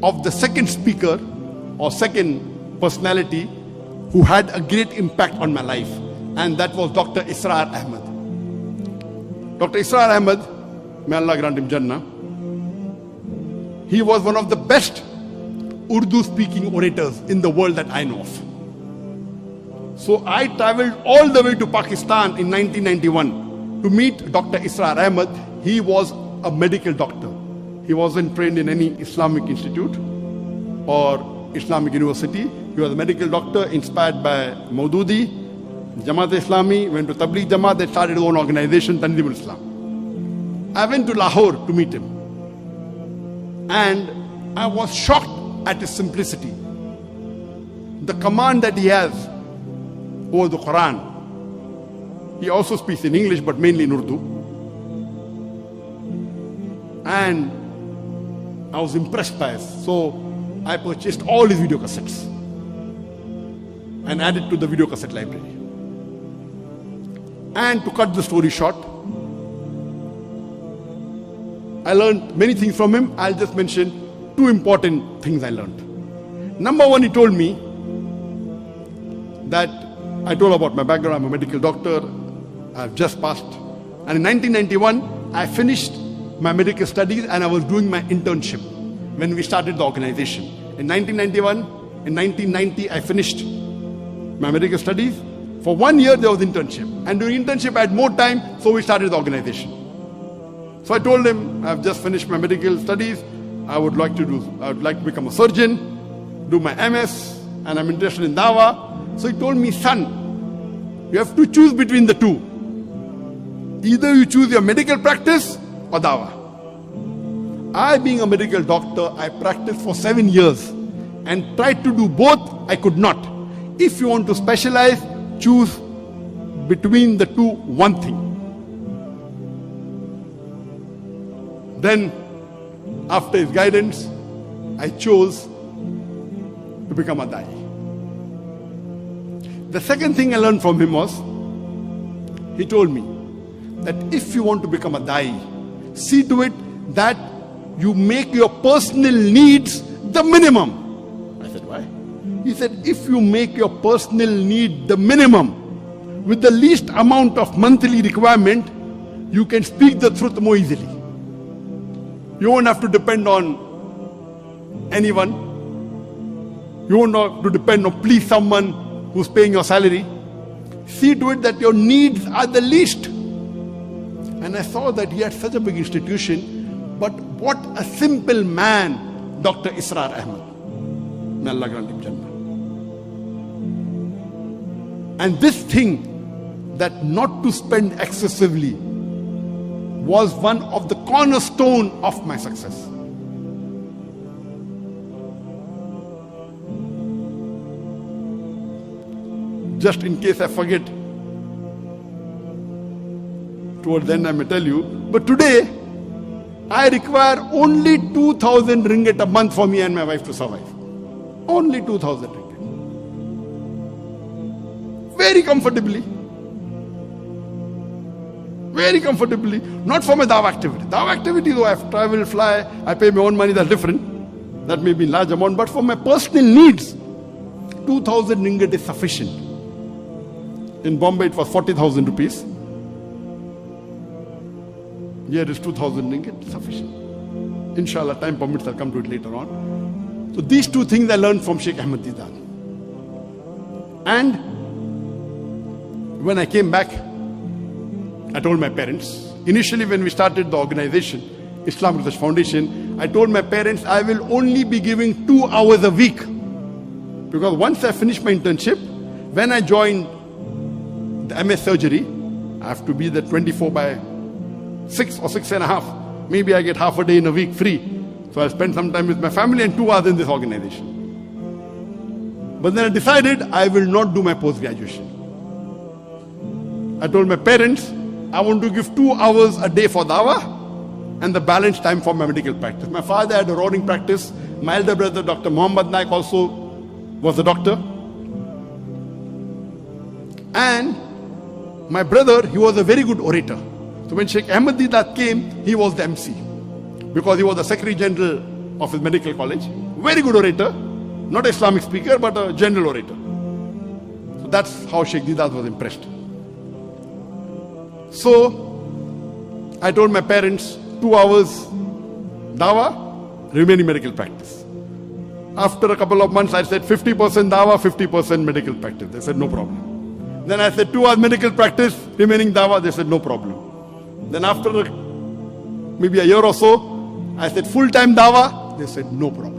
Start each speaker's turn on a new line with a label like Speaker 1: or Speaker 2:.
Speaker 1: of the second speaker or second personality who had a great impact on my life, and that was Dr. Israr Ahmed. Dr. Israr Ahmed, may Allah grant him Jannah, he was one of the best Urdu-speaking orators in the world that I know of. So I traveled all the way to Pakistan in 1991 to meet Dr. Israr Ahmed. He was a medical doctor. He wasn't trained in any Islamic institute or Islamic university. He was a medical doctor inspired by Maududi, Jamaat Islami, went to Tabligh Jamaat, they started his own organization, Tanzim Islam. I went to Lahore to meet him. And I was shocked at his simplicity. The command that he has over the Quran. He also speaks in English, but mainly in Urdu. And I was impressed by it. So I purchased all his video cassettes and added to the video cassette library. And to cut the story short, I learned many things from him. I'll just mention two important things I learned. Number one, he told me that I told about my background. I'm a medical doctor. I've just passed. And in 1991, I finished my medical studies and I was doing my internship when we started the organization. In 1991, in 1990, I finished my medical studies. For 1 year, there was internship. And during internship, I had more time, so we started the organization. So I told him, I've just finished my medical studies. I would like to become a surgeon, do my MS, and I'm interested in Dawah. So he told me, son, you have to choose between the two. Either you choose your medical practice or Dawah. I, being a medical doctor, I practiced for 7 years and tried to do both. I could not. If you want to specialize, choose between the two one thing. Then, after his guidance, I chose to become a Dai. The second thing I learned from him was, he told me that if you want to become a Dai, see to it that you make your personal needs the minimum. I said, why? He said, if you make your personal need the minimum, with the least amount of monthly requirement, you can speak the truth more easily. You won't have to depend on anyone. You won't have to depend on please someone who's paying your salary. See to it that your needs are the least. And I saw that he had such a big institution, but what a simple man, Dr. Israr Ahmed. May Allah grant him Jannah. And this thing, that not to spend excessively, was one of the cornerstone of my success. Just in case I forget, towards the end I may tell you, but today I require only 2,000 ringgit a month for me and my wife to survive. Only 2,000 ringgit. Very comfortably. Very comfortably. Not for my Dawah activity. Dawah activity, though I have to travel, fly, I pay my own money, that's different. That may be in large amount. But for my personal needs, 2,000 ringgit is sufficient. In Bombay, it was 40,000 rupees. Here it is 2,000 ringgit, sufficient. Inshallah, time permits, I'll come to it later on. So these two things I learned from Sheikh Ahmed Deedat. And when I came back, I told my parents. Initially, when we started the organization, Islam Research Foundation, I told my parents I will only be giving 2 hours a week. Because once I finished my internship, when I joined the MS surgery, I have to be there 24/6 or 6.5. Maybe I get half a day in a week free. So I spend some time with my family and 2 hours in this organization. But then I decided I will not do my post-graduation. I told my parents, I want to give 2 hours a day for Dawah and the balance time for my medical practice. My father had a roaring practice. My elder brother, Dr. Muhammad Naik, also was a doctor. And my brother, he was a very good orator. So when Sheikh Ahmed Deedat came, he was the MC. Because he was the Secretary General of his medical college. Very good orator. Not an Islamic speaker, but a general orator. So that's how Sheikh Deedat was impressed. So I told my parents, 2 hours dawah, remaining medical practice. After a couple of months, I said 50% dawah, 50% medical practice. They said no problem. Then I said 2 hours medical practice, remaining dawah. They said no problem. Then after maybe a year or so, I said full-time dawah. They said no problem.